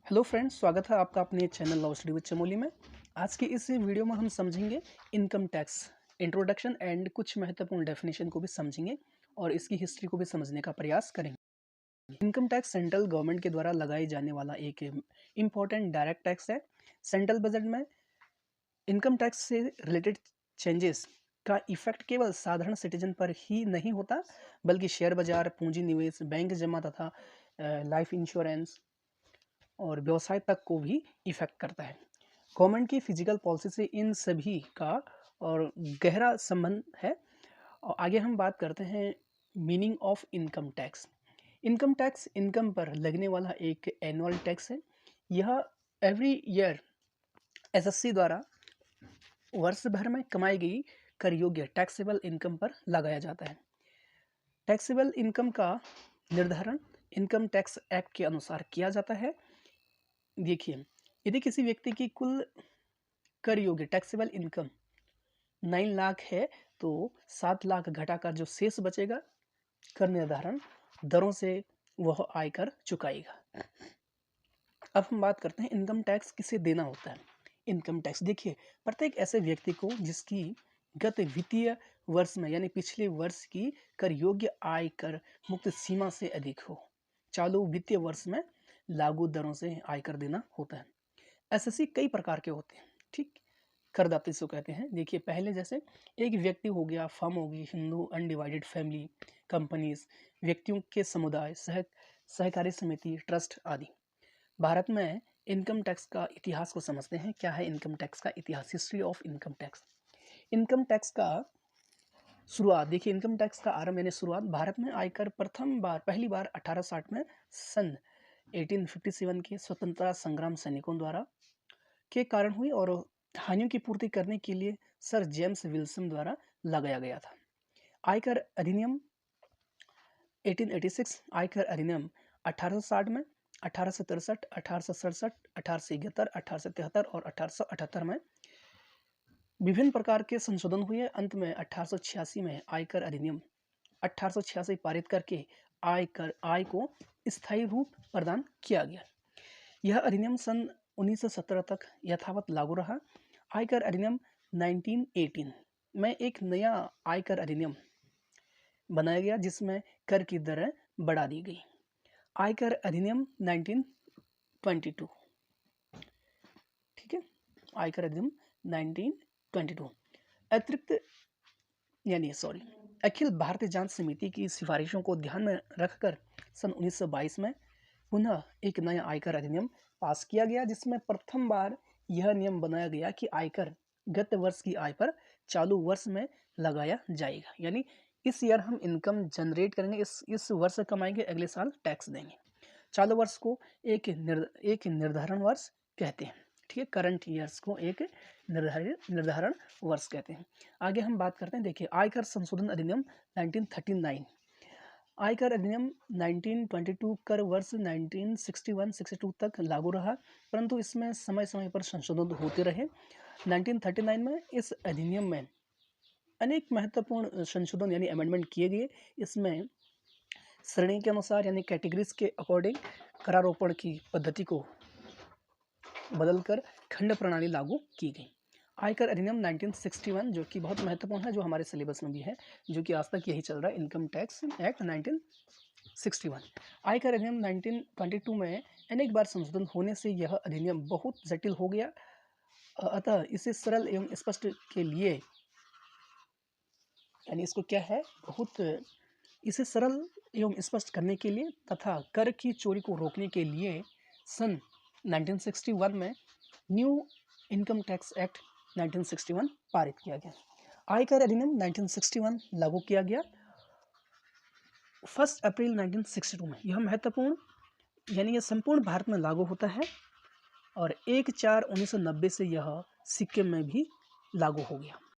Hello friends, स्वागत है आपका अपने channel law study with Chamoli में। आज की इस वीडियो में हम समझेंगे इनकम टैक्स इंट्रोडक्शन एंड कुछ महत्वपूर्ण डेफिनेशन को भी समझेंगे और इसकी हिस्ट्री को भी समझने का प्रयास करेंगे। इनकम टैक्स सेंट्रल गवर्नमेंट के द्वारा लगाई जाने वाला एक इम्पॉर्टेंट डायरेक्ट टैक्स है। सेंट्रल बजट में इनकम टैक्स से रिलेटेड चेंजेस का इफेक्ट केवल साधारण सिटीजन पर ही नहीं होता, बल्कि शेयर बाजार, पूंजी निवेश, बैंक जमा तथा लाइफ इंश्योरेंस और व्यवसाय तक को भी इफेक्ट करता है। गवर्नमेंट की फिजिकल पॉलिसी से इन सभी का और गहरा संबंध है। और आगे हम बात करते हैं meaning of income tax. Income tax income पर लगने वाला एक एनुअल टैक्स है। यह एवरी ईयर एसएससी द्वारा वर्ष भर में कमाई गई कर योग्य टैक्सेबल इनकम पर लगाया जाता है। टैक्सेबल इनकम का निर्धारण इनकम टैक्स एक्ट के अनुसार किया जाता है। देखिए, यदि किसी व्यक्ति की कुल कर योग्य टैक्सेबल इनकम 9 लाख है तो 7 लाख घटाकर जो शेष बचेगा कर निर्धारण दरों से वह आयकर चुकाएगा। अब हम बात करते हैं इनकम टैक्स किसे देना होता है। इनकम टैक्स देखिए, प्रत्येक ऐसे व्यक्ति को जिसकी गत वित्तीय वर्ष में यानी पिछले वर्ष की कर योग्य आय कर मुक्त सीमा से अधिक हो, चालू वित्तीय वर्ष में लागू दरों से आयकर देना होता है। एसएससी कई प्रकार के होते हैं, ठीक, करदाता इसको कहते हैं। देखिए, पहले जैसे एक व्यक्ति हो गया, फर्म होगी, हिंदू अनडिवाइडेड फैमिली, कंपनीज, व्यक्तियों के समुदाय, सहकारी समिति, ट्रस्ट आदि। भारत में इनकम टैक्स का इतिहास को समझते हैं। क्या है इनकम टैक्स का इतिहास? History of income tax. Income tax का शुरुआत देखिए, इनकम टैक्स का आरंभ यानी शुरुआत भारत में आयकर पहली बार 1860 में सन 1857 के स्वतंत्रता संग्राम सैनिकों द्वारा के कारण हुई और हानियों की पूर्ति करने के लिए सर जेम्स विल्सन द्वारा लगाया गया था। आयकर अधिनियम 1886, आयकर अधिनियम 1860 में, 1863, 1867, 1871, 1873 और 1878 में विभिन्न प्रकार के संशोधन हुए। अंत में 1886 में आयकर अधिनियम 1886 पारित करके आय को स्थायी रूप प्रदान किया गया। यह अधिनियम सन 1917 तक यथावत लागू रहा। आयकर अधिनियम 1918 में एक नया आयकर अधिनियम बनाया गया जिसमें कर की दरें बढ़ा दी गई। आयकर अधिनियम 1922, ठीक है, आयकर अधिनियम 1922 अखिल भारतीय जांच समिति की सिफारिशों को ध्यान में रखकर सन 1922 में पुनः एक नया आयकर अधिनियम पास किया गया, जिसमें प्रथम बार यह नियम बनाया गया कि आयकर गत वर्ष की आय पर चालू वर्ष में लगाया जाएगा। यानी इस ईयर हम इनकम जनरेट करेंगे, इस वर्ष कमाएंगे, अगले साल टैक्स देंगे। चालू वर्ष को एक निर्धारण वर्ष कहते हैं, ठीक है। करंट ईयर्स को एक निर्धारण वर्ष कहते हैं। आगे हम बात करते हैं। देखिए, आयकर संशोधन अधिनियम 1939, आयकर अधिनियम 1922 कर वर्ष 1961-62 तक लागू रहा, परंतु इसमें समय समय पर संशोधन होते रहे। 1939 में इस अधिनियम में अनेक महत्वपूर्ण संशोधन यानी अमेंडमेंट किए गए। इसमें श्रेणी के अनुसार यानी कैटेगरीज के अकॉर्डिंग करारोपण की पद्धति को बदलकर खंड प्रणाली लागू की गई। आयकर अधिनियम 1961 जो कि बहुत महत्वपूर्ण है, जो हमारे सिलेबस में भी है, जो कि आज तक यही चल रहा है, इनकम टैक्स एक्ट 1961। आयकर अधिनियम 1922 में अनेक बार संशोधन होने से यह अधिनियम बहुत जटिल हो गया। अतः इसे सरल एवं स्पष्ट के लिए, यानी इसको क्या है, इसे सरल एवं स्पष्ट करने के लिए तथा कर की चोरी को रोकने के लिए सन 1961 में न्यू इनकम टैक्स एक्ट 1961 पारित किया गया। आयकर अधिनियम 1961 लागू किया गया 1 अप्रैल 1962 में। यह महत्वपूर्ण यानी यह संपूर्ण भारत में लागू होता है और 1/4/1990 से यह सिक्किम में भी लागू हो गया।